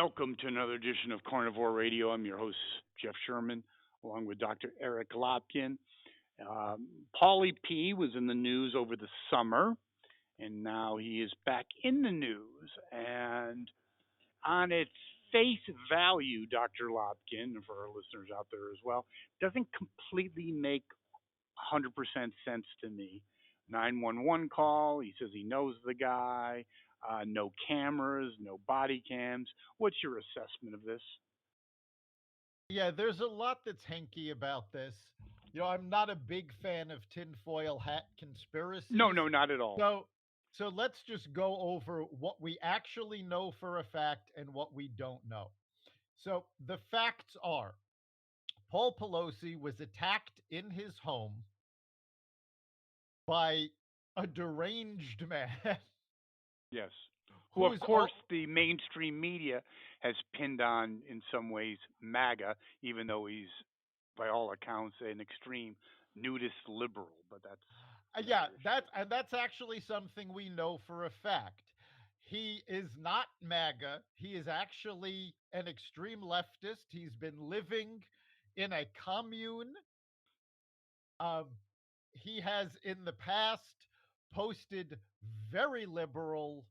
Welcome to another edition of Carnivore Radio. I'm your host, Jeff Sherman, along with Dr. Eric Lopkin. Paulie P was in the news over the summer, and now he is back in the news. And on its face value, Dr. Lopkin, for our listeners out there as well, doesn't completely make 100% sense to me. 911 call, he says he knows the guy, no cameras, no body cams. What's your assessment of this? Yeah, there's a lot that's hanky about this. I'm not a big fan of tinfoil hat No, conspiracies. no, not at all. So so let's just go over what we actually know for a fact and what we don't know. So the facts are Paul Pelosi was attacked in his home by a deranged man Yes. Who, of who's course, the mainstream media has pinned on in some ways MAGA, even though he's, by all accounts, an extreme nudist liberal. But that's yeah, another issue. that's actually something we know for a fact. He is not MAGA. He is actually an extreme leftist. He's been living in a commune. Um, he has in the past posted very liberal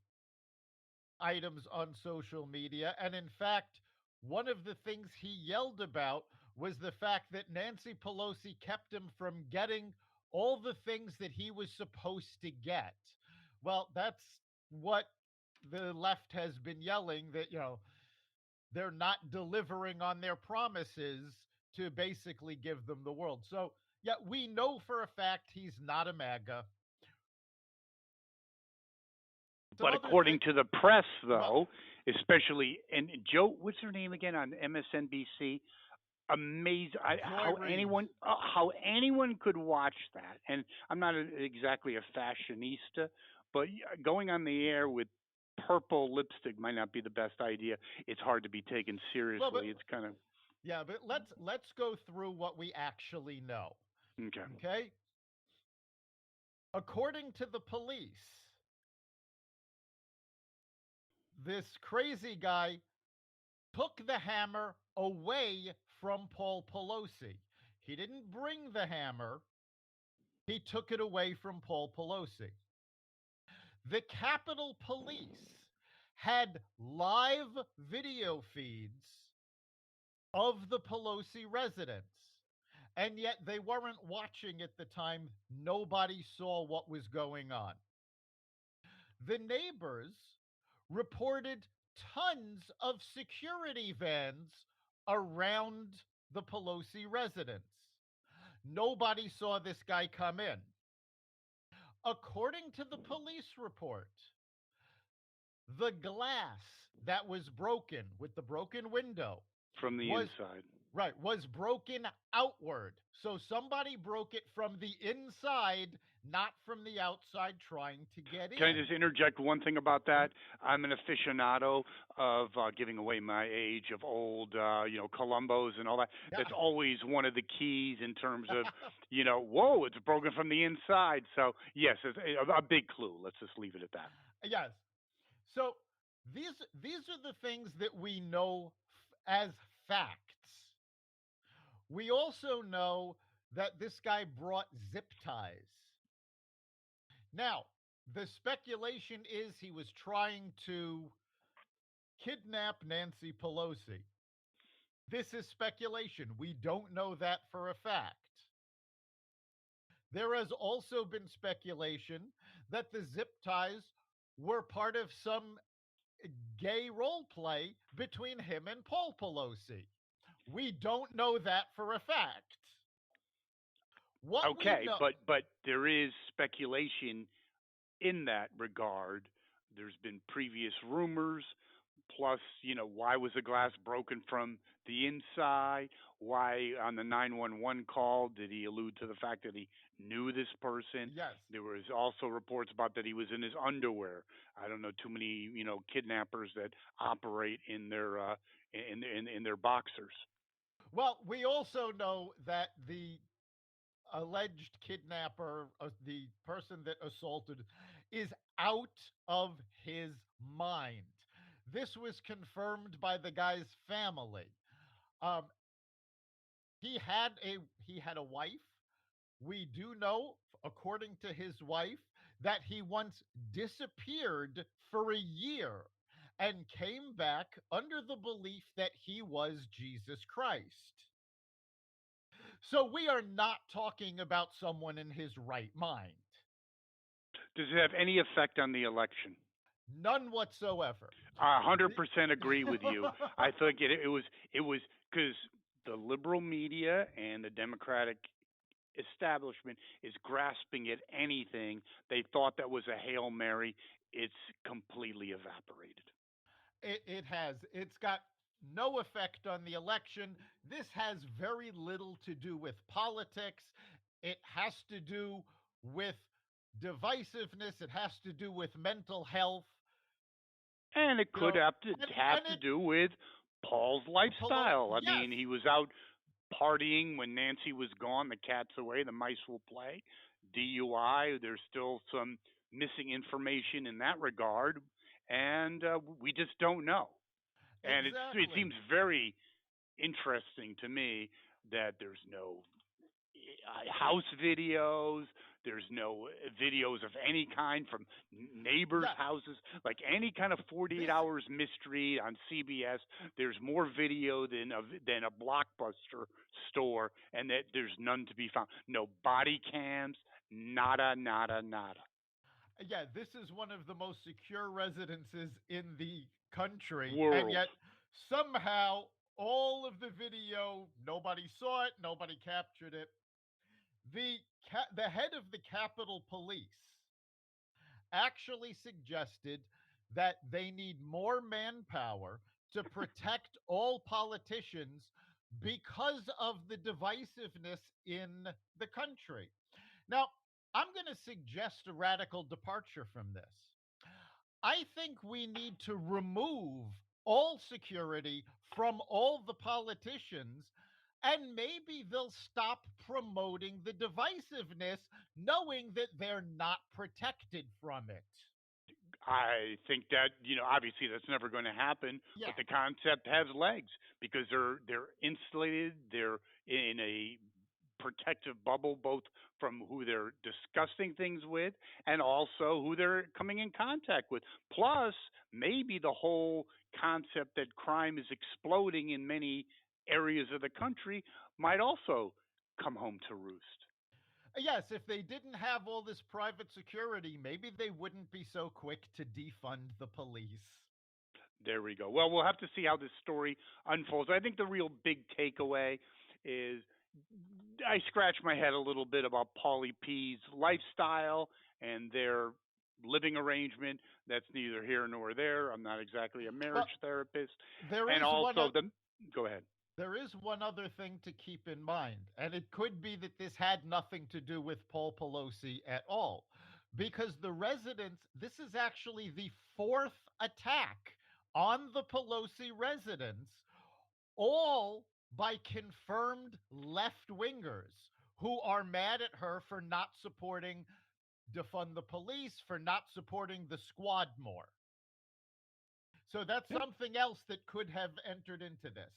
items on social media. And in fact, one of the things he yelled about was the fact that Nancy Pelosi kept him from getting all the things that he was supposed to get. Well, that's what the left has been yelling that, they're not delivering on their promises to basically give them the world. So, yeah, we know for a fact he's not a MAGA. Some But other thing, according to the press, well, though, especially and Joe, what's her name again on MSNBC? Amazing Joy Reid. how anyone could watch that. And I'm not exactly a fashionista, but going on the air with purple lipstick might not be the best idea. It's hard to be taken Well, but seriously. It's kind of yeah, but let's go through what we actually know. okay. Okay? According to the police, this crazy guy took the hammer away from Paul Pelosi. He didn't bring the hammer, he took it away from Paul Pelosi. The Capitol Police had live video feeds of the Pelosi residence. And yet they weren't watching at the time. Nobody saw what was going on. The neighbors reported tons of security vans around the Pelosi residence. Nobody saw this guy come in. According to the police report, the glass that was broken with the broken window From the was inside. right, was broken outward. So somebody broke it from the inside, not from the outside trying to get Can I in. just interject one thing about Mhm. that? I'm an aficionado of giving away my age of old, Columbos and all that. Yeah. That's always one of the keys in terms of, whoa, it's broken from the inside. So yes, it's a big clue. Let's just leave it at that. Yes. So these are the things that we know as facts. We also know that this guy brought zip ties. Now, the speculation is he was trying to kidnap Nancy Pelosi. This is speculation. We don't know that for a fact. There has also been speculation that the zip ties were part of some gay role play between him and Paul Pelosi. We don't know that for a fact. What we Okay, know, but there is speculation in that regard. There's been previous rumors. Plus, why was the glass broken from the inside? Why on the 911 call did he allude to the fact that he knew this person? yes. There was also reports about that he was in his underwear. I don't know too many, kidnappers that operate in their in their boxers. Well, we also know that the alleged kidnapper, the person that assaulted, is out of his mind. This was confirmed by the guy's family. Um, he had a wife. We do know, according to his wife, that he once disappeared for a year and came back under the belief that he was Jesus Christ. So we are not talking about someone in his right mind. Does it have any effect on the election? None whatsoever. I The- 100% agree with you. I think it was because the liberal media and the Democratic establishment is grasping at anything they thought that was a Hail Mary. It's completely evaporated. it has. It's got no effect on the election. This has very little to do with politics. It has to do with divisiveness. It has to do with mental health. And it You could know, have to and it do with Paul's lifestyle. I yes, mean, he was out partying when Nancy was gone. The cat's away. The mice will play. DUI. There's still some missing information in that regard, and we just don't know. And it exactly. seems very interesting to me that there's no house videos. There's no videos of any kind from neighbors' Yeah, houses, like any kind of 48 this hours mystery on CBS. There's more video than a blockbuster store, and that there's none to be found. No body cams, nada, nada, nada. yeah, this is one of the most secure residences in the country, and World. yet somehow all of the video, nobody saw it, nobody captured it. The head of the Capitol Police actually suggested that they need more manpower to protect all politicians because of the divisiveness in the country. Now, I'm going to suggest a radical departure from this. I think we need to remove all security from all the politicians, and maybe they'll stop promoting the divisiveness, knowing that they're not protected from it. I think that obviously that's never going to happen, Yeah. but the concept has legs because they're insulated. They're in a protective bubble, both from who they're discussing things with and also who they're coming in contact with. Plus, maybe the whole concept that crime is exploding in many areas of the country might also come home to roost. Yes, if they didn't have all this private security, maybe they wouldn't be so quick to defund the police. There we go. Well, we'll have to see how this story unfolds. I think the real big takeaway is I scratch my head a little bit about Paulie P's lifestyle and their living arrangement. That's neither here nor there. I'm not exactly a Well, marriage therapist. there And is one also the go ahead. there is one other thing to keep in mind, and it could be that this had nothing to do with Paul Pelosi at all, because the residents, this is actually the fourth attack on the Pelosi residence, all by confirmed left wingers who are mad at her for not supporting defund the police, for not supporting the squad more. So that's Yeah. something else that could have entered into this.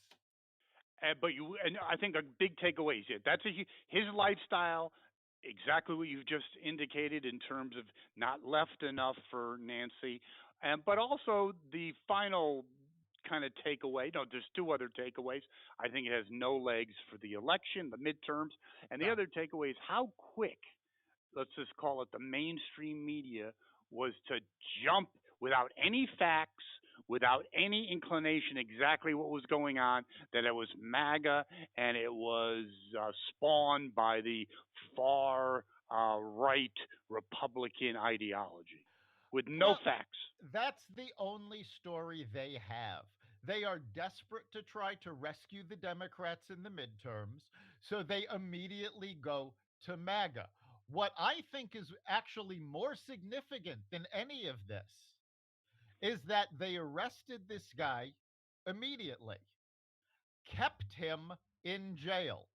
And I think a big takeaway is that's his lifestyle, exactly what you've just indicated in terms of not left enough for Nancy, and but also the final kind of takeaway. No, there's two other takeaways. I think it has no legs for the election, the midterms, and the No. other takeaway is how quick, let's just call it the mainstream media, was to jump without any facts, without any inclination exactly what was going on, that it was MAGA and it was spawned by the far right Republican ideology with no Well, facts. that's the only story they have. They are desperate to try to rescue the Democrats in the midterms, so they immediately go to MAGA. What I think is actually more significant than any of this is that they arrested this guy immediately, kept him in jail.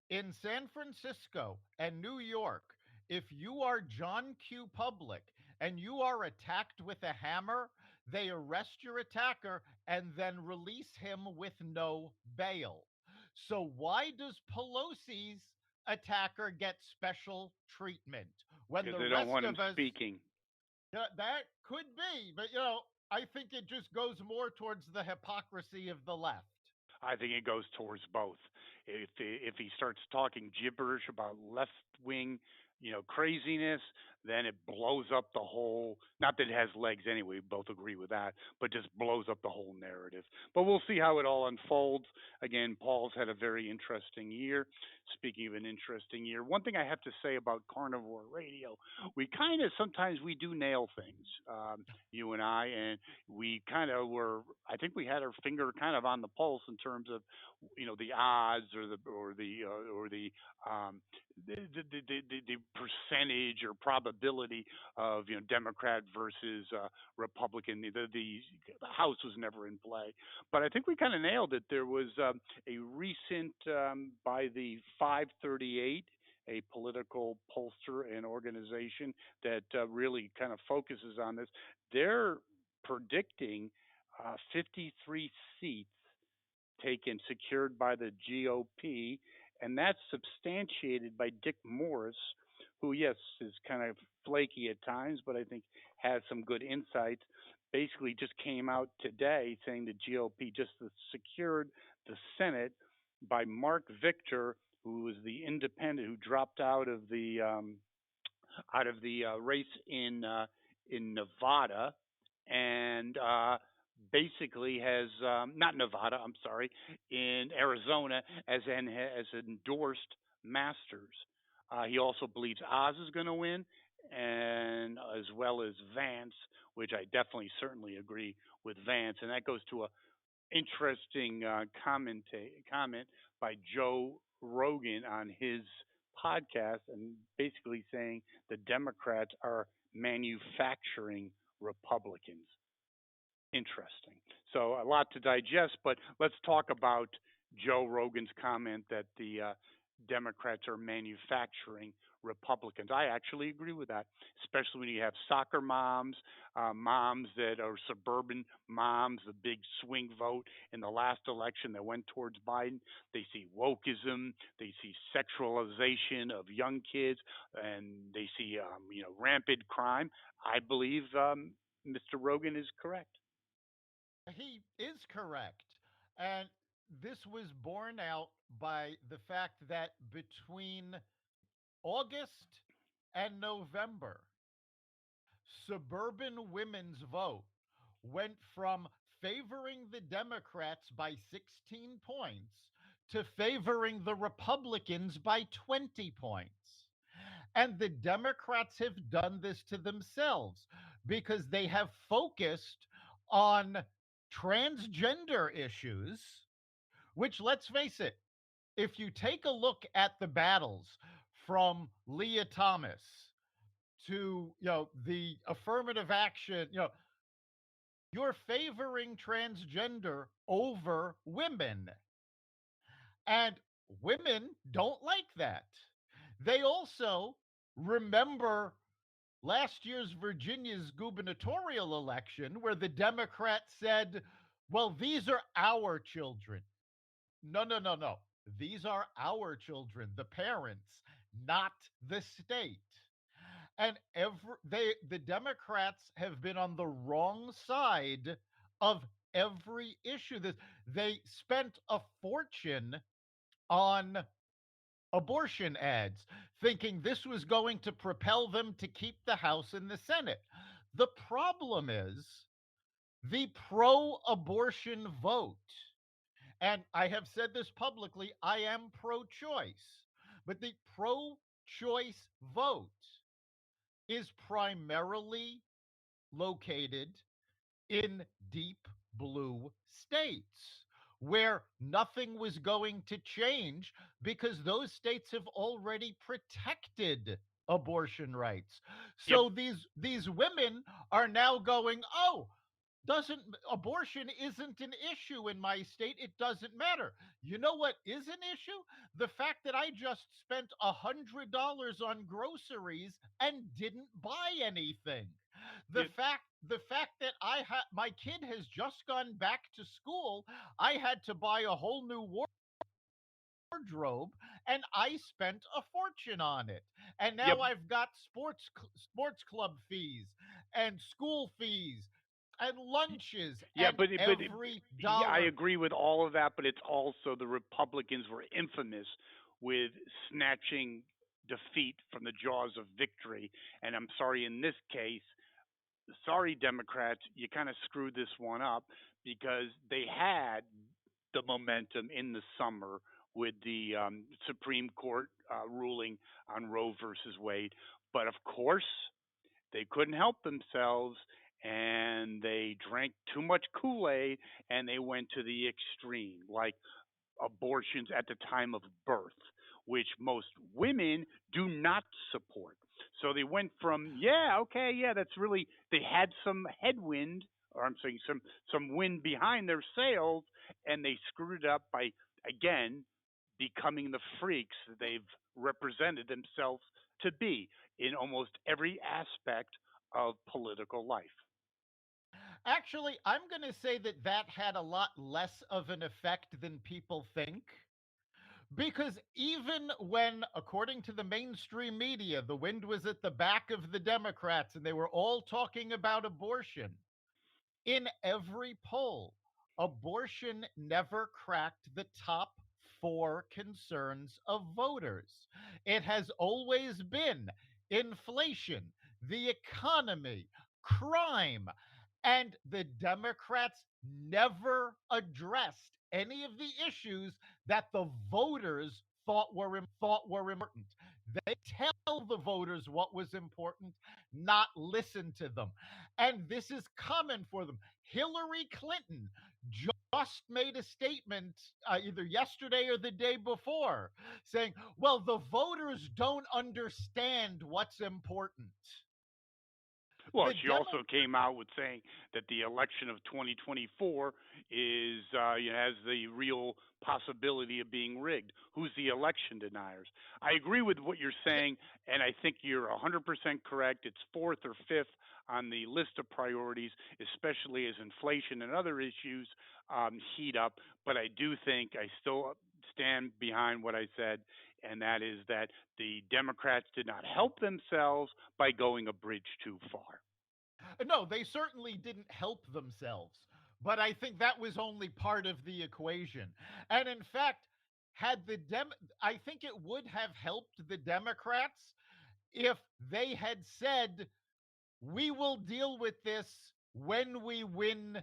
In San Francisco and New York, if you are John Q. Public and you are attacked with a hammer, They arrest your attacker and then release him with no bail. So, why does Pelosi's attacker get special treatment when Because the they don't rest want him of us? speaking. Yeah, that could be, but I think it just goes more towards the hypocrisy of the left. I think it goes towards both. If he starts talking gibberish about left wing, craziness, then it blows up the whole. Not that it has legs anyway. We both agree with that, but just blows up the whole narrative. But we'll see how it all unfolds. Again, Paul's had a very interesting year. Speaking of an interesting year, one thing I have to say about Carnivore Radio, we kind of sometimes we do nail things. You and I, and we kind of were. I think we had our finger kind of on the pulse in terms of, the odds um, the percentage or probability of Democrat versus Republican. The House was never in play, but I think we kind of nailed it. There was a recent by the 538, a political pollster and organization that really kind of focuses on this. They're predicting 53 seats taken secured by the GOP, and that's substantiated by Dick Morris, who, yes, is kind of flaky at times, but I think has some good insights. Basically, just came out today saying the GOP just secured the Senate by Mark Victor, who was the independent who dropped out of the race in Nevada, and basically has not Nevada. I'm sorry, in Arizona as endorsed Masters. He also believes Oz is going to win, and as well as Vance, which I definitely certainly agree with Vance, and that goes to a interesting comment by Joe Rogan on his podcast, and basically saying the Democrats are manufacturing Republicans. Interesting. So a lot to digest, but let's talk about Joe Rogan's comment that the Democrats are manufacturing Republicans. I actually agree with that, especially when you have soccer moms, moms that are suburban moms, the big swing vote in the last election that went towards Biden. They see wokeism, they see sexualization of young kids, and they see rampant crime. I believe Mr. Rogan is correct. He is correct. And this was borne out by the fact that between August and November, suburban women's vote went from favoring the Democrats by 16 points to favoring the Republicans by 20 points. And the Democrats have done this to themselves because they have focused on transgender issues, which, let's face it, if you take a look at the battles from Leah Thomas to the affirmative action, you're favoring transgender over women, and women don't like that. They also remember last year's Virginia's gubernatorial election where the Democrats said, well, these are our children. No, no, no, no. These are our children, the parents, not the state. And the Democrats have been on the wrong side of every issue. They spent a fortune on abortion ads, thinking this was going to propel them to keep the House and the Senate. The problem is the pro abortion vote. And I have said this publicly, I am pro choice, but the pro choice vote is primarily located in deep blue states where nothing was going to change because those states have already protected abortion rights. Yep. So these women are now going, "Oh, doesn't abortion isn't an issue in my state. It doesn't matter. You know what is an issue? The fact that I just spent $100 on groceries and didn't buy anything. The Yeah, fact the fact that my kid has just gone back to school, I had to buy a whole new wardrobe, and I spent a fortune on it. And yeah, now I've got sports club fees and school fees and lunches yeah, and every yeah, I dollar. agree with all of that. But it's also the Republicans were infamous with snatching defeat from the jaws of victory. And I'm sorry, in this case, sorry, Democrats, you kind of screwed this one up because they had the momentum in the summer with the Supreme Court ruling on Roe versus Wade. But of course, they couldn't help themselves and they drank too much Kool Aid and they went to the extreme, like abortions at the time of birth, which most women do not support. So they went from, yeah, okay, yeah, that's really, they had some headwind, or I'm saying some wind behind their sails, and they screwed it up by, again, becoming the freaks that they've represented themselves to be in almost every aspect of political life. Actually, I'm going to say that that had a lot less of an effect than people think. Because even when, according to the mainstream media, the wind was at the back of the Democrats and they were all talking about abortion, in every poll, abortion never cracked the top four concerns of voters. It has always been inflation, the economy, crime, and the Democrats never addressed any of the issues that the voters thought were important. They tell the voters what was important, not listen to them. And this is common for them. Hillary Clinton just made a statement either yesterday or the day before saying, well, the voters don't understand what's important. Well, The she Demo- also came out with saying that the election of 2024 is has the real possibility of being rigged. Who's the election deniers? I agree with what you're saying, and I think you're 100% correct. It's fourth or fifth on the list of priorities, especially as inflation and other issues heat up. But I do think I still stand behind what I said, and that is that the Democrats did not help themselves by going a bridge too far. no, they certainly didn't help themselves, but I think that was only part of the equation. And in fact, had the Dem I think it would have helped the Democrats if they had said, we will deal with this when we win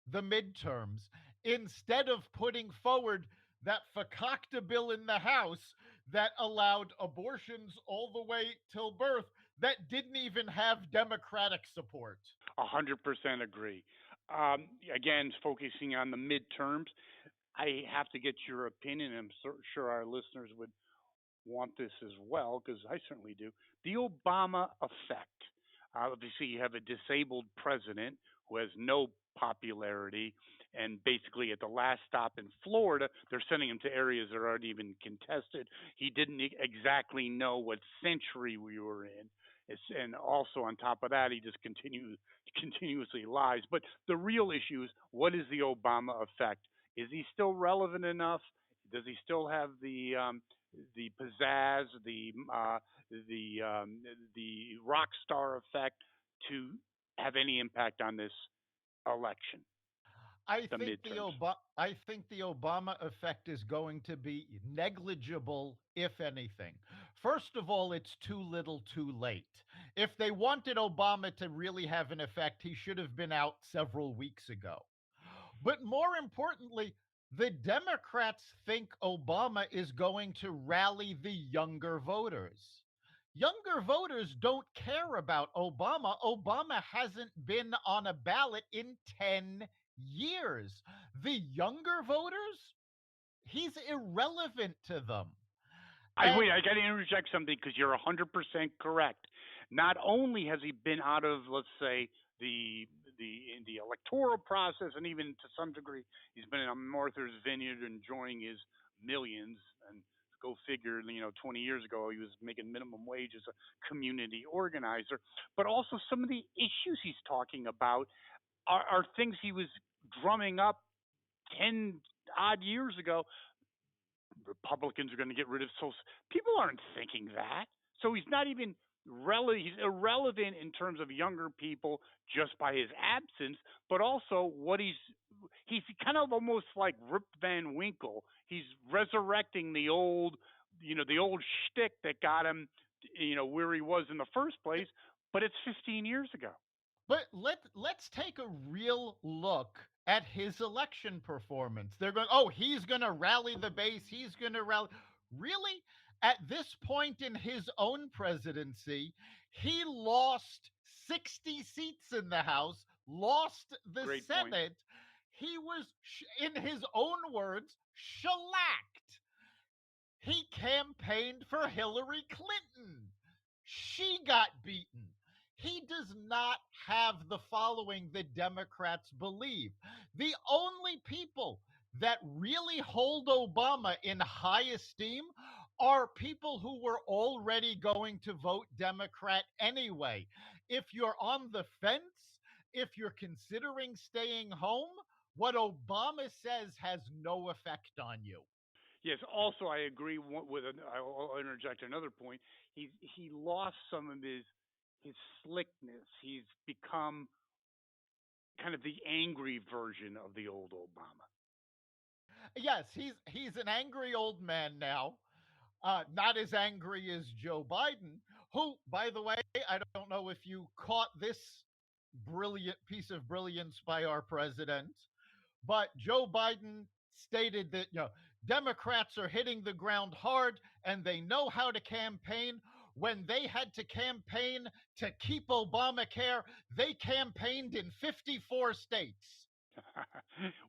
the midterms, instead of putting forward that fakakta bill in the House that allowed abortions all the way till birth that didn't even have Democratic support. 100% agree. Again, focusing on the midterms, I have to get your opinion. I'm sure our listeners would want this as well, because I certainly do. The Obama effect. Obviously, you have a disabled president who has no popularity, and basically at the last stop in Florida, they're sending him to areas that aren't even contested. He didn't exactly know what century we were in. And also on top of that, he just continuously lies. But the real issue is, what is the Obama effect? Is he still relevant enough? Does he still have the pizzazz, the rock star effect to have any impact on this election, the midterms? I think the Obama effect is going to be negligible, if anything. First of all, it's too little, too late. If they wanted Obama to really have an effect, he should have been out several weeks ago. But more importantly, the Democrats think Obama is going to rally the younger voters. Younger voters don't care about Obama. Obama hasn't been on a ballot in 10 years. The younger voters, he's irrelevant to them. I And wait. I got to interject something because you're 100% correct. Not only has he been out of, let's say, the the electoral process, and even to some degree, he's been in a Martha's Vineyard enjoying his millions. And go figure, 20 years ago he was making minimum wage as a community organizer. But also some of the issues he's talking about are things he was drumming up 10 odd years ago. Republicans are going to get rid of social. People aren't thinking that. So he's not even he's irrelevant in terms of younger people just by his absence, but also what he's kind of almost like Rip Van Winkle. He's resurrecting the old shtick that got him, where he was in the first place, but it's 15 years ago. But let's take a real look at his election performance. They're going, oh, he's going to rally the base. He's going to rally. Really? At this point in his own presidency, he lost 60 seats in the House, lost the Great Senate. Point. He was, in his own words, shellacked. He campaigned for Hillary Clinton. She got beaten. He does not have the following the Democrats believe. The only people that really hold Obama in high esteem are people who were already going to vote Democrat anyway. If you're on the fence, if you're considering staying home, what Obama says has no effect on you. Yes. Also, I agree with. I'll interject another point. He lost some of his slickness. He's become kind of the angry version of the old Obama. Yes, he's an angry old man now. Not as angry as Joe Biden, who, by the way, I don't know if you caught this brilliant piece of brilliance by our president, but Joe Biden stated that Democrats are hitting the ground hard and they know how to campaign. When they had to campaign to keep Obamacare, they campaigned in 54 states.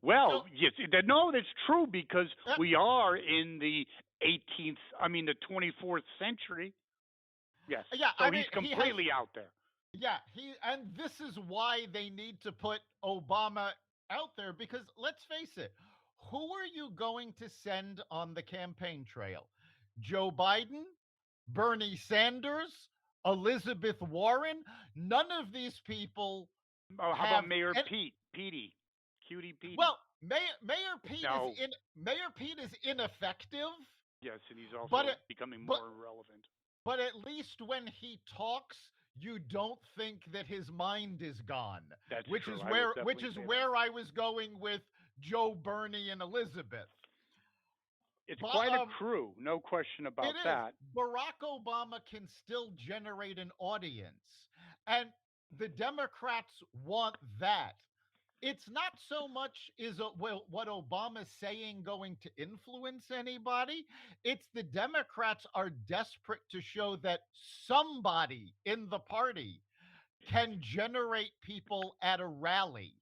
Well, yes, no, that's true because we are in the 24th century. Yes. Yeah, so he's completely out there. Yeah, and this is why they need to put Obama out there because let's face it, who are you going to send on the campaign trail? Joe Biden? Bernie Sanders? Elizabeth Warren? None of these people. Oh, how about Mayor Pete? Cutie Pete. Well, Mayor Pete is ineffective. Yes, and he's also becoming more irrelevant. But at least when he talks, you don't think that his mind is gone. That's which true. is where I was going with Joe, Bernie, and Elizabeth. It's quite a crew, no question about that. Barack Obama can still generate an audience, and the Democrats want that. It's not so much what Obama's saying going to influence anybody. It's the Democrats are desperate to show that somebody in the party can generate people at a rally.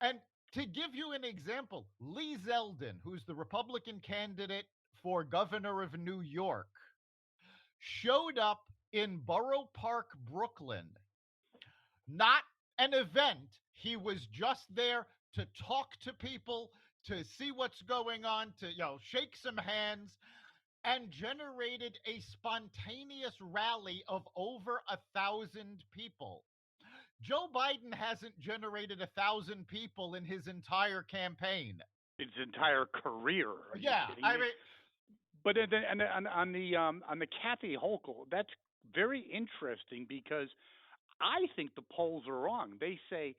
And to give you an example, Lee Zeldin, who's the Republican candidate for governor of New York, showed up in Borough Park, Brooklyn. Not an event. He was just there to talk to people, to see what's going on, to shake some hands, and generated a spontaneous rally of over 1,000 people. Joe Biden hasn't generated 1,000 people in his entire campaign. His entire career. But on the Kathy Hochul, that's very interesting because I think the polls are wrong. They say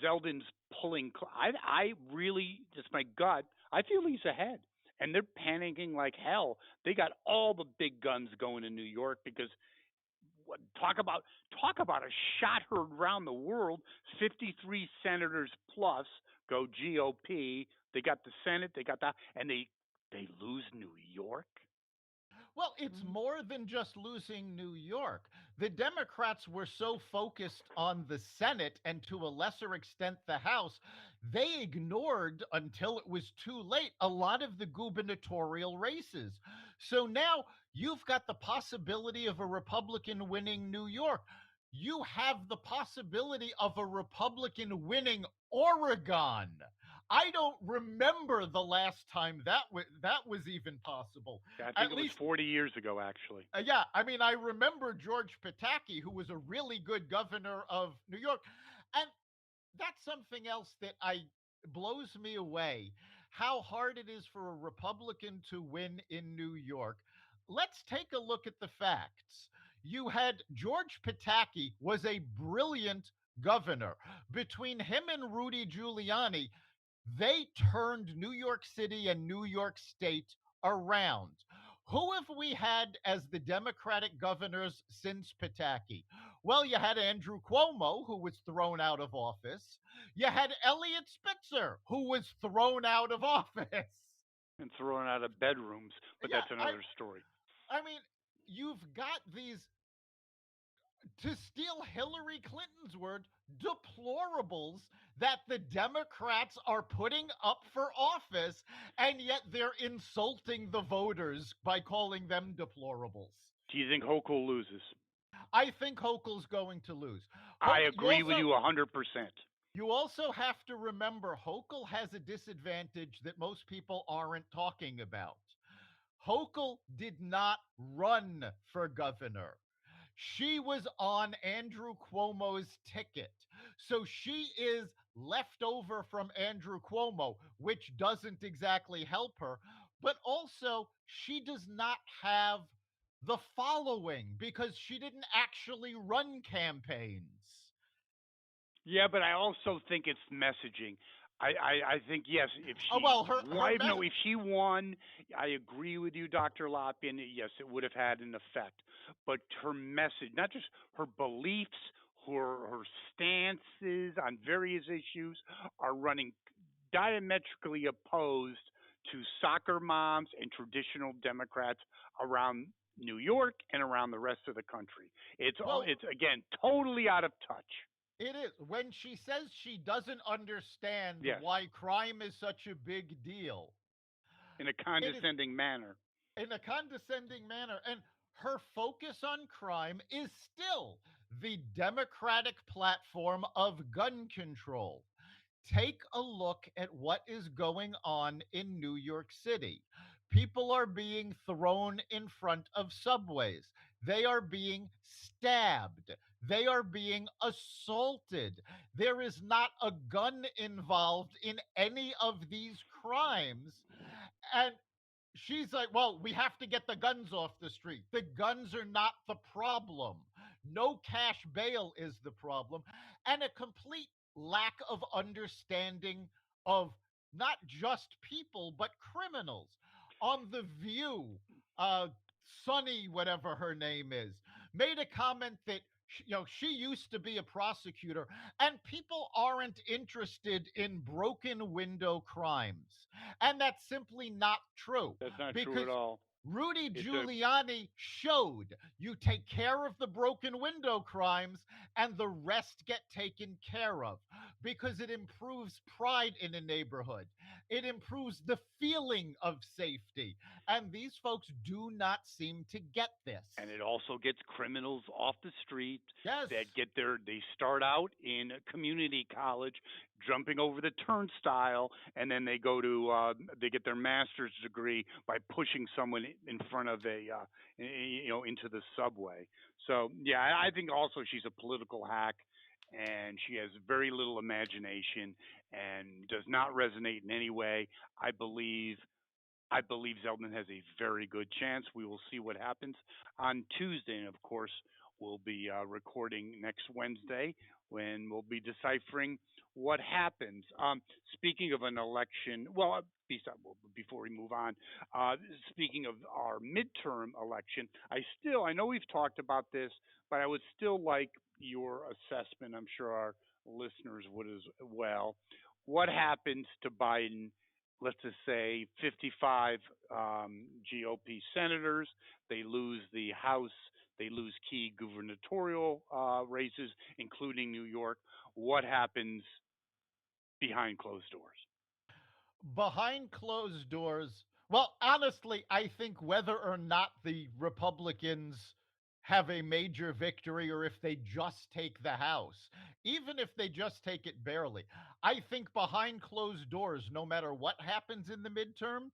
Zeldin's pulling. I really, just my gut, I feel he's ahead, and they're panicking like hell. They got all the big guns going in New York because talk about a shot heard around the world. 53 senators plus go GOP. They got the Senate. They got that, and they lose New York. Well, it's more than just losing New York. The Democrats were so focused on the Senate and to a lesser extent the House, they ignored until it was too late a lot of the gubernatorial races. So now you've got the possibility of a Republican winning New York. you have the possibility of a Republican winning Oregon. I don't remember the last time that was even possible. Yeah, I think At it was least 40 years ago, actually. yeah, I mean, I remember George Pataki, who was a really good governor of New York, and that's something else that I blows me away. How hard it is for a Republican to win in New York. Let's take a look at the facts. You had George Pataki was a brilliant governor. Between him and Rudy Giuliani, they turned New York City and New York State around. Who have we had as the Democratic governors since Pataki? Well, you had Andrew Cuomo, who was thrown out of office. You had Elliot Spitzer, who was thrown out of office. And thrown out of bedrooms, but Yeah, that's another story. I mean, you've got these, to steal Hillary Clinton's word, deplorables that the Democrats are putting up for office, and yet they're insulting the voters by calling them deplorables. Do you think Hochul loses? I think Hochul's going to lose. I agree with you 100%. You also have to remember Hochul has a disadvantage that most people aren't talking about. Hochul did not run for governor. She was on Andrew Cuomo's ticket. So she is left over from Andrew Cuomo, which doesn't exactly help her. But also, she does not have the following because she didn't actually run campaigns. Yeah, but I also think it's messaging. I think yes, if Oh, she well, her no, if she won, I agree with you, Dr. Lopin. Yes, it would have had an effect. But her message, not just her beliefs, her stances on various issues, are running diametrically opposed to soccer moms and traditional Democrats around New York and around the rest of the country. well, It's again totally out of touch. it is when she says she doesn't understand Yes, why crime is such a big deal. in a It is condescending manner. in a condescending manner. And her focus on crime is still the Democratic platform of gun control. Take a look at what is going on in New York City. People are being thrown in front of subways. They are being stabbed. They are being assaulted. There is not a gun involved in any of these crimes. And she's like, well, we have to get the guns off the street. The guns are not the problem. No cash bail is the problem. And a complete lack of understanding of not just people, but criminals. On The View, uh, Sunny, whatever her name is, made a comment that she used to be a prosecutor, and people aren't interested in broken window crimes. And that's simply not true That's not true because at all. Rudy It's a Giuliani showed you take care of the broken window crimes and the rest get taken care of because it improves pride in a neighborhood. It improves the feeling of safety. And these folks do not seem to get this. and it also gets criminals off the street Yes. that they start out in a community college jumping over the turnstile, and then they get their master's degree by pushing someone in front of into the subway. So yeah, I think also she's a political hack, and she has very little imagination and does not resonate in any way. I believe I believe Zeldin has a very good chance. We will see what happens on Tuesday. And of course, we'll be recording next Wednesday when we'll be deciphering what happens. Speaking of an election, before we move on, uh, speaking of our midterm election, I know we've talked about this, but I would still like your assessment. I'm sure our listeners would as well. What happens to Biden, let's just say 55 GOP senators? They lose the House. They lose key gubernatorial races, including New York. What happens behind closed doors? Behind closed doors, well, honestly, I think whether or not the Republicans have a major victory or if they just take the House, even if they just take it barely. I think behind closed doors, no matter what happens in the midterm,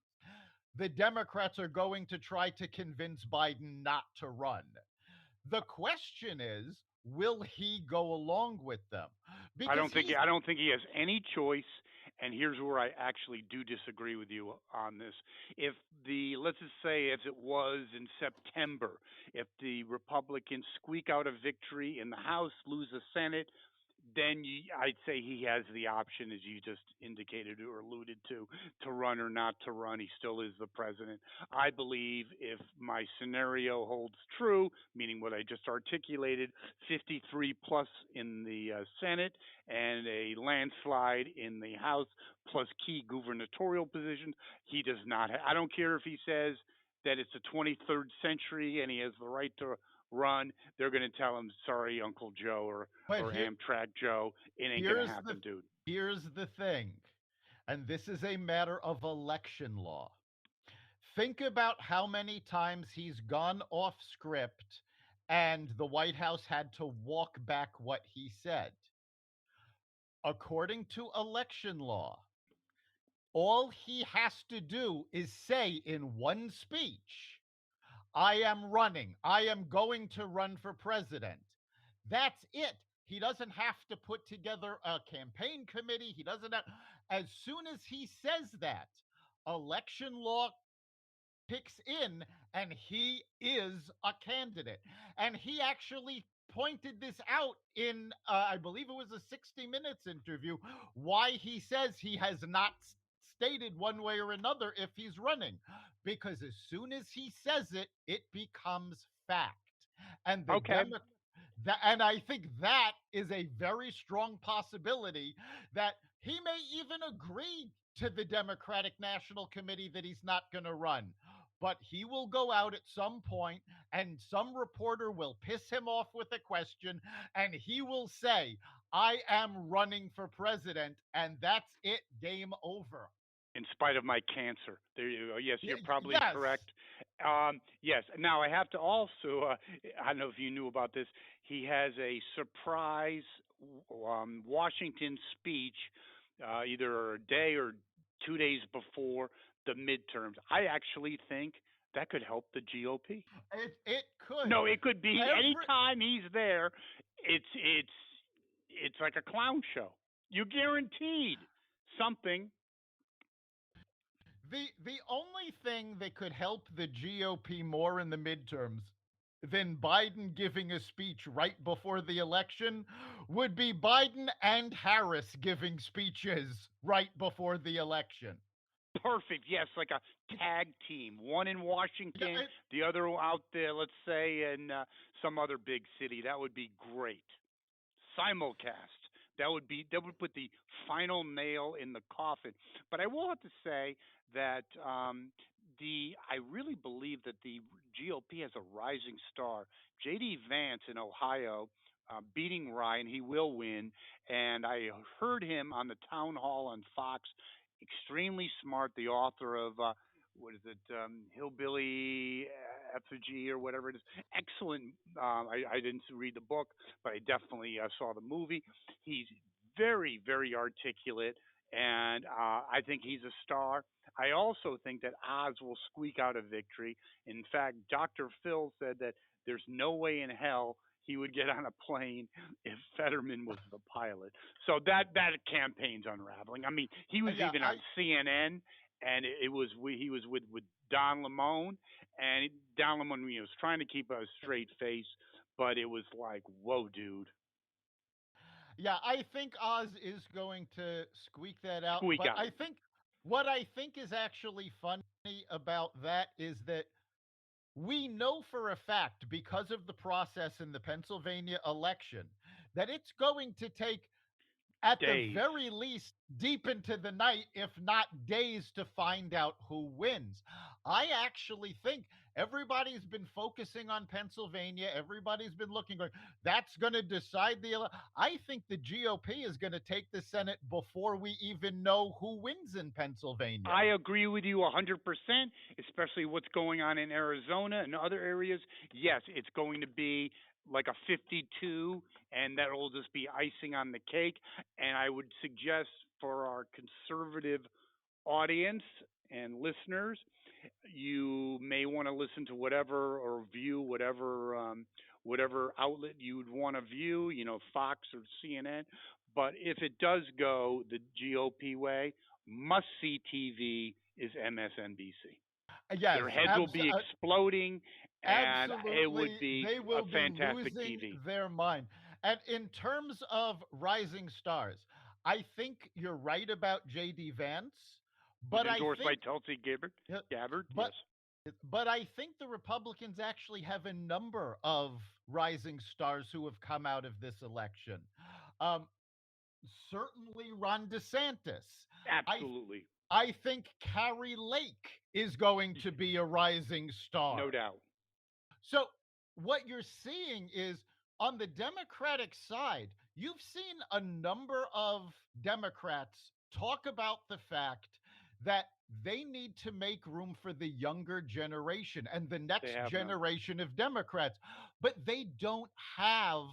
the Democrats are going to try to convince Biden not to run. The question is, will he go along with them? Because he's I don't think he has any choice. And here's where I actually do disagree with you on this. If the let's just say if it was in September, if the Republicans squeak out a victory in the House, lose the Senate, then I'd say he has the option, as you just indicated or alluded to run or not to run. He still is the president. I believe if my scenario holds true, meaning what I just articulated, 53 plus in the Senate and a landslide in the House, plus key gubernatorial positions, he does not. I don't care if he says that it's the 23rd century and he has the right to run. They're going to tell him, "Sorry, Uncle Joe," but or Amtrak Joe. It ain't going to here's the happen, dude. here's the thing, and this is a matter of election law. Think about how many times he's gone off script and the White House had to walk back what he said. According to election law, all he has to do is say in one speech, I am running. I am going to run for president. That's it. He doesn't have to put together a campaign committee. He doesn't have, as soon as he says that, election law kicks in and he is a candidate. And he actually pointed this out in, I believe it was a 60 Minutes interview, why he says he has not stated one way or another if he's running. Because as soon as he says it, it becomes fact. And the Okay. and I think that is a very strong possibility that he may even agree to the Democratic National Committee that he's not going to run. But he will go out at some point and some reporter will piss him off with a question and he will say, I am running for president. And that's it, game over. In spite of my cancer, there you go. Yes, you're probably Yes. correct. Yes. Now I have to also. I don't know if you knew about this. He has a surprise Washington speech, either a day or 2 days before the midterms. I actually think that could help the GOP. It could. No, it could be Every anytime he's there. It's like a clown show. You're guaranteed something. the only thing that could help the GOP more in the midterms than Biden giving a speech right before the election would be Biden and Harris giving speeches right before the election. Perfect. Yes, like a tag team. One in Yeah, Washington, the other out there, let's say, in some other big city. That would be great. Simulcast. That would put the final nail in the coffin. But I will have to say that the I really believe that the GOP has a rising star. JD Vance in Ohio. Beating Ryan, he will win. And I heard him on the town hall on Fox. Extremely smart. The author of what is it, Hillbilly Effigy or whatever it is. Excellent. I didn't read the book, but I definitely saw the movie. He's very, very articulate, and I think he's a star. I also think that Oz will squeak out a victory. In fact, Dr. Phil said that there's no way in hell he would get on a plane if Fetterman was the pilot. So that campaign's unraveling. I mean, he was yeah, even on CNN, and it was he was with Don Lemon, and Don Lemon was trying to keep a straight face, but it was like, whoa, dude, yeah, I think Oz is going to squeak that out. squeak But out. I think what I think is actually funny about that is that we know for a fact, because of the process in the Pennsylvania election, that it's going to take, at the Days. very least, deep into the night, if not days, to find out who wins. I actually think Everybody's been focusing on Pennsylvania. Everybody's been looking, going, that's going to decide I think the GOP is going to take the Senate before we even know who wins in Pennsylvania. I agree with you 100%, especially what's going on in Arizona and other areas. Yes, it's going to be like a 52, and that will just be icing on the cake. And I would suggest for our conservative audience and listeners, you may want to listen to whatever or view whatever outlet you would want to view, Fox or CNN. But if it does go the GOP way, must see TV is MSNBC. Yes, Their heads will be exploding, and it would absolutely. be They a will be fantastic losing TV. their mind. And in terms of rising stars, I think you're right about JD Vance, Who's but I endorsed by think Tulsi yeah, Gabbard, yes. but I think the Republicans actually have a number of rising stars who have come out of this election. Um, Certainly Ron DeSantis. I Absolutely. I think Carrie Lake is going to be a rising star. No doubt. So what you're seeing is on the Democratic side, you've seen a number of Democrats talk about the fact that they need to make room for the younger generation and the They next have none. generation of Democrats, but they don't have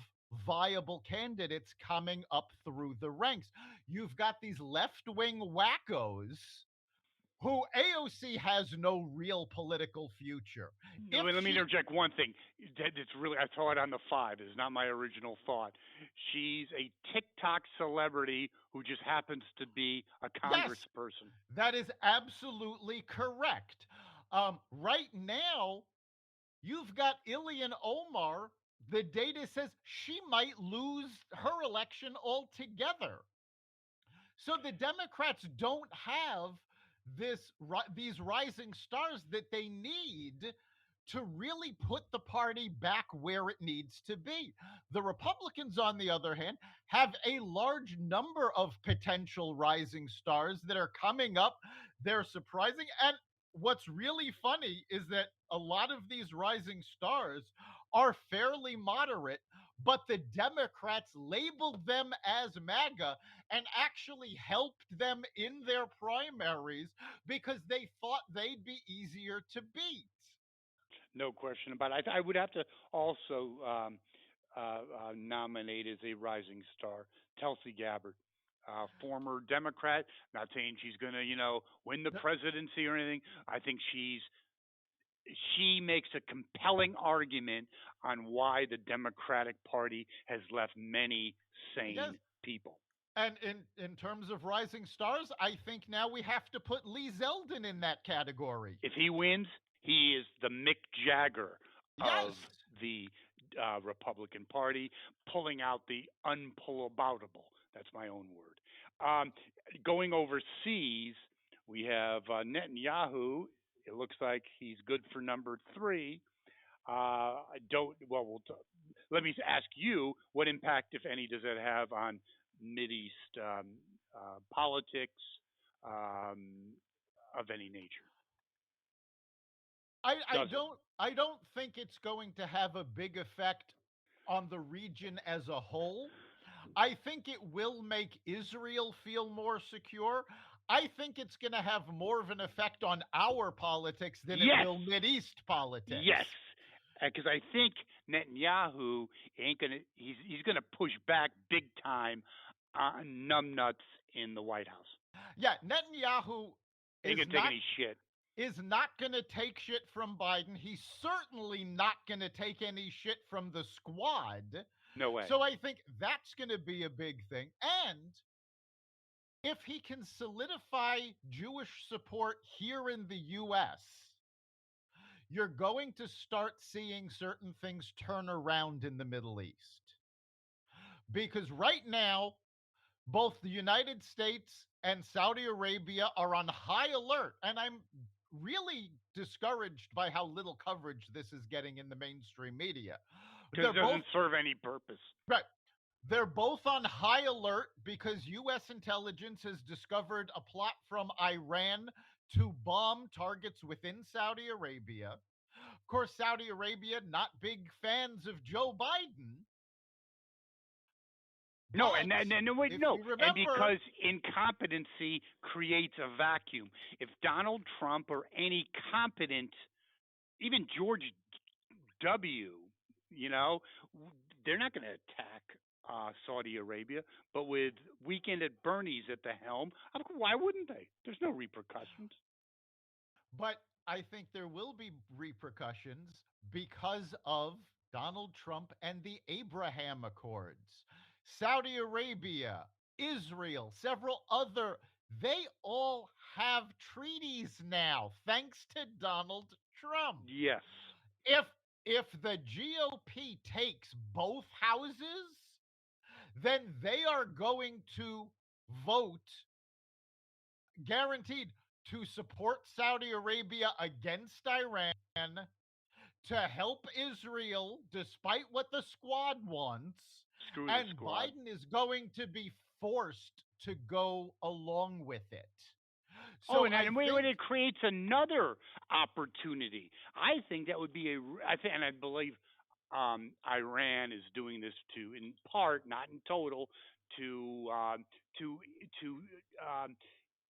viable candidates coming up through the ranks. You've got these left wing wackos who AOC has no real political future. If Let me she interject one thing. It's really, I saw it on the five. It's not my original thought. She's a TikTok celebrity who just happens to be a Yes, congressperson. that is absolutely correct. Right now, you've got Ilhan Omar. The data says she might lose her election altogether. So the Democrats don't have these rising stars that they need to really put the party back where it needs to be. The Republicans, on the other hand, have a large number of potential rising stars that are coming up. They're surprising. And what's really funny is that a lot of these rising stars are fairly moderate, but the Democrats labeled them as MAGA and actually helped them in their primaries because they thought they'd be easier to beat. No question about it. I would have to also nominate as a rising star Tulsi Gabbard, former Democrat. Not saying she's going to, win the presidency or anything. I think she makes a compelling argument on why the Democratic Party has left many Yes. sane people. And in terms of rising stars, I think now we have to put Lee Zeldin in that category. If he wins, he is the Mick Jagger Yes. of the Republican Party, pulling out the unpullaboutable. That's my own word. Going overseas, we have Netanyahu. It looks like he's good for number three. I don't. Well, let me ask you: what impact, if any, does it have on Mideast politics um, of any nature? I, I Does it? don't I don't think it's going to have a big effect on the region as a whole. I think it will make Israel feel more secure. I think it's going to have more of an effect on our politics than it Yes, will Mideast politics. yes, because I think Netanyahu ain't gonna. He's gonna push back big time on numbnuts in the White House. Yeah, Netanyahu Ain't is gonna take not any shit. is not going to take shit from Biden. He's certainly not going to take any shit from the squad. No way. So I think that's going to be a big thing. And if he can solidify Jewish support here in the US, you're going to start seeing certain things turn around in the Middle East. Because right now, both the United States and Saudi Arabia are on high alert. And I'm really discouraged by how little coverage this is getting in the mainstream media. Because They're it both doesn't serve any purpose. right. They're both on high alert because US intelligence has discovered a plot from Iran to bomb targets within Saudi Arabia. Of course, Saudi Arabia, not big fans of Joe Biden, No, but and wait, if no, you and remember, because incompetency creates a vacuum. If Donald Trump or any competent, even George W, you know, they're not going to attack Saudi Arabia, but with Weekend at Bernie's at the helm, why wouldn't they? There's no repercussions. but I think there will be repercussions because of Donald Trump and the Abraham Accords. Saudi Arabia, Israel, several other, they all have treaties now, thanks to Donald Trump. Yes. If if the GOP takes both houses, then they are going to vote guaranteed to support Saudi Arabia against Iran, to help Israel despite what the squad wants, Screw the and squad. Biden is going to be forced to go along with it. Oh, So and I then wait, think it creates another opportunity. I think that would be I think, and I believe Iran is doing this to, in part, not in total, to to to um,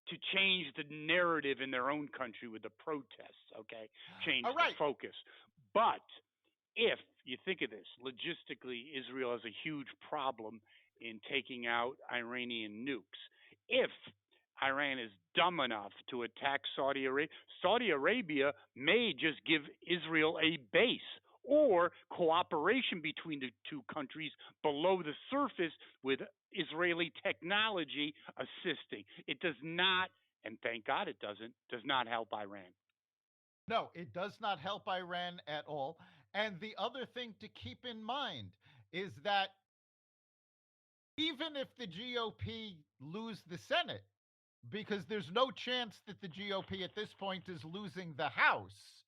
to change the narrative in their own country with the protests. Okay, change all the right. focus. But if you think of this logistically, Israel has a huge problem in taking out Iranian nukes. If Iran is dumb enough to attack Saudi Arabia may just give Israel a base or cooperation between the two countries below the surface with Israeli technology assisting. It does not, and thank God it does not help Iran. No, it does not help Iran at all. And the other thing to keep in mind is that even if the GOP lose the Senate, because there's no chance that the GOP at this point is losing the House,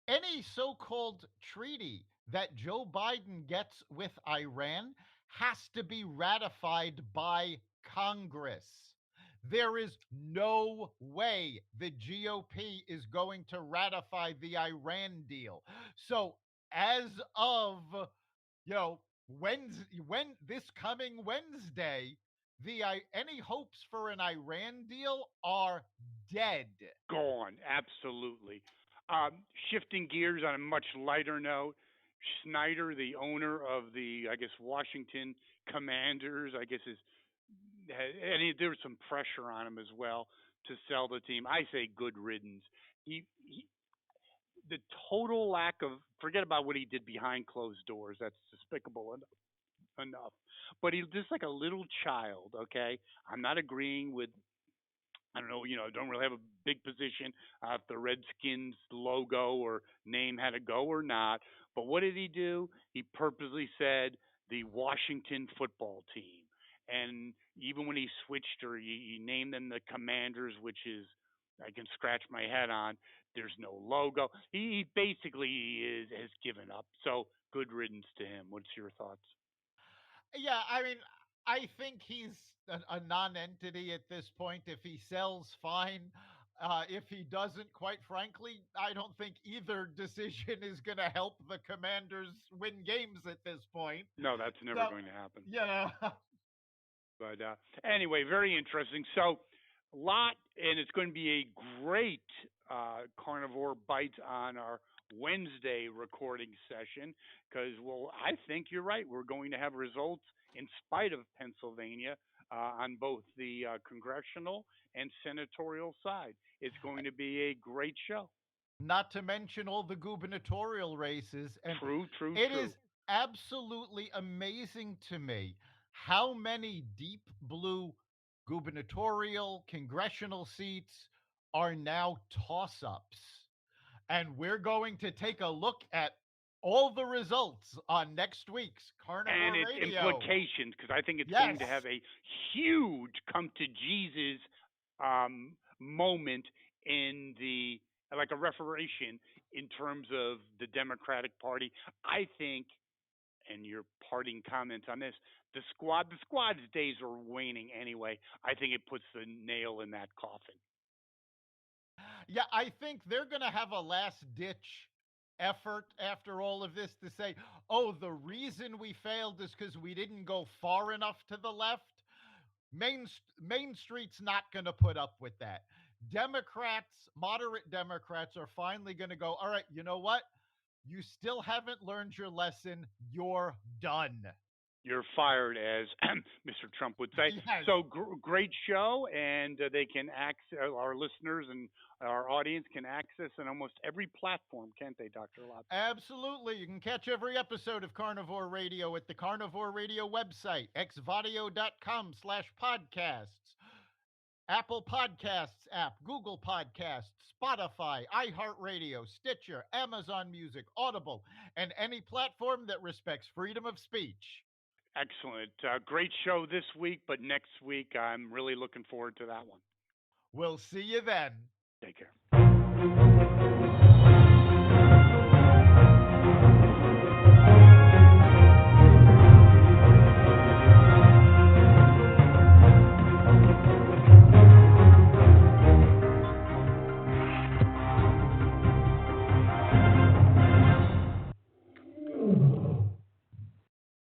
any so called treaty that Joe Biden gets with Iran has to be ratified by Congress. There is no way the GOP is going to ratify the Iran deal. So, as of when this coming Wednesday, any hopes for an Iran deal are dead. Gone, absolutely. Shifting gears on a much lighter note, Snyder, the owner of the, I guess, Washington Commanders, I guess and there was some pressure on him as well to sell the team. I say good riddance. He the total lack of, forget about what he did behind closed doors. That's despicable enough. But he's just like a little child. Okay, I'm not agreeing with, I don't know, don't really have a big position if the Redskins logo or name had to go or not. But what did he do? He purposely said the Washington football team. And even when he switched, or he named them the Commanders, which is, I can scratch my head on, there's no logo. He basically has given up. So good riddance to him. What's your thoughts? Yeah, I mean, I think he's a non-entity at this point. If he sells, fine. If he doesn't, quite frankly, I don't think either decision is going to help the Commanders win games at this point. No, that's never So, going to happen. you know, But anyway, very interesting. So, lot, and it's going to be a great Carnivore Bites on our Wednesday recording session because, well, I think you're right. We're going to have results in spite of Pennsylvania on both the congressional and senatorial side. It's going to be a great show. not to mention all the gubernatorial races. And True, true, it is true. absolutely amazing to me how many deep blue gubernatorial, congressional seats are now toss ups. And we're going to take a look at all the results on next week's And Carnivore its Radio. implications, because I think it's Yes. going to have a huge come to Jesus moment in the, like a reparation in terms of the Democratic Party. I think, and your parting comments on this, the squad's days are waning anyway. I think it puts the nail in that coffin. Yeah, I think they're going to have a last ditch effort after all of this to say, oh, the reason we failed is because we didn't go far enough to the left. Main Street's not going to put up with that. Democrats, moderate Democrats, are finally going to go, all right, you know what? You still haven't learned your lesson. You're done. You're fired, as Mr. Trump would say. Yes. So great show, and they can access our listeners and our audience can access on almost every platform, can't they, Dr. Lop? Absolutely. You can catch every episode of Carnivore Radio at the Carnivore Radio website, xvadio.com/podcasts, Apple Podcasts app, Google Podcasts, Spotify, iHeartRadio, Stitcher, Amazon Music, Audible, and any platform that respects freedom of speech. Excellent. Great show this week, but next week I'm really looking forward to that one. We'll see you then. Take care.